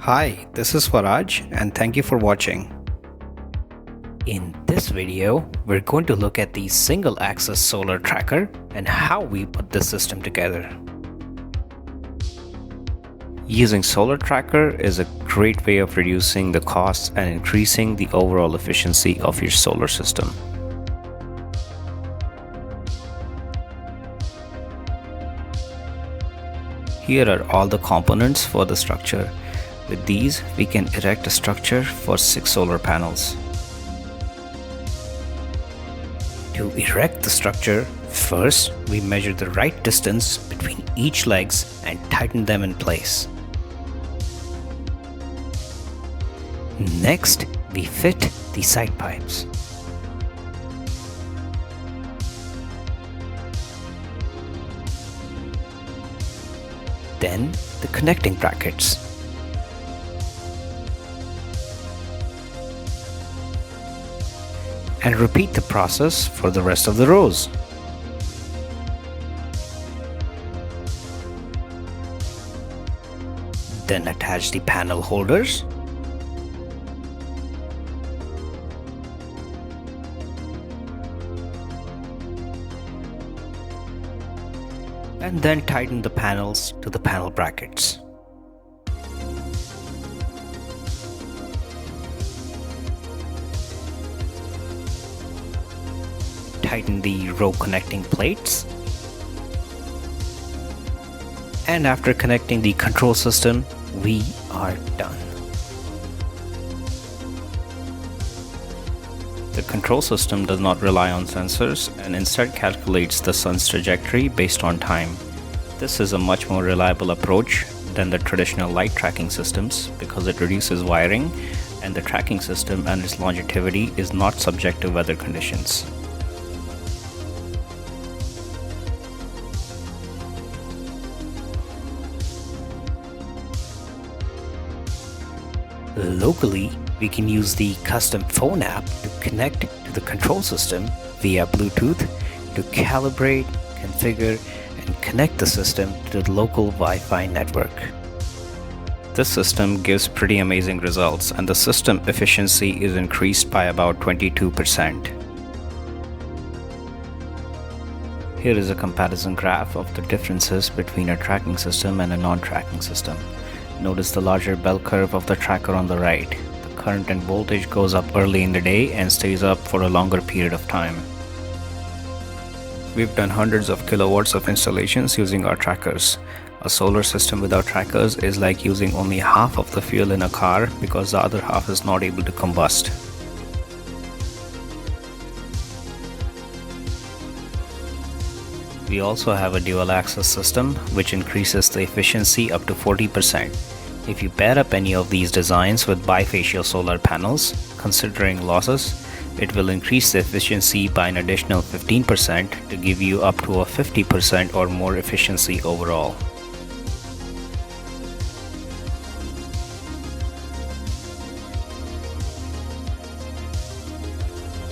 Hi, this is Faraj and thank you for watching. In this video, we're going to look at the single axis solar tracker and how we put this system together. Using solar tracker is a great way of reducing the costs and increasing the overall efficiency of your solar system. Here are all the components for the structure. With these, we can erect a structure for 6 solar panels. To erect the structure, first we measure the right distance between each legs and tighten them in place. Next, we fit the side pipes. Then the connecting brackets. And repeat the process for the rest of the rows. Then attach the panel holders. And then tighten the panels to the panel brackets. Tighten the row connecting plates. And after connecting the control system, we are done. The control system does not rely on sensors and instead calculates the sun's trajectory based on time. This is a much more reliable approach than the traditional light tracking systems because it reduces wiring and the tracking system and its longevity is not subject to weather conditions. Locally, we can use the custom phone app to connect to the control system via Bluetooth to calibrate, configure, and connect the system to the local Wi-Fi network. This system gives pretty amazing results and the system efficiency is increased by about 22%. Here is a comparison graph of the differences between a tracking system and a non-tracking system. Notice the larger bell curve of the tracker on the right. The current and voltage goes up early in the day and stays up for a longer period of time. We've done hundreds of kilowatts of installations using our trackers. A solar system without trackers is like using only half of the fuel in a car because the other half is not able to combust. We also have a dual axis system which increases the efficiency up to 40%. If you pair up any of these designs with bifacial solar panels, considering losses, it will increase the efficiency by an additional 15% to give you up to a 50% or more efficiency overall.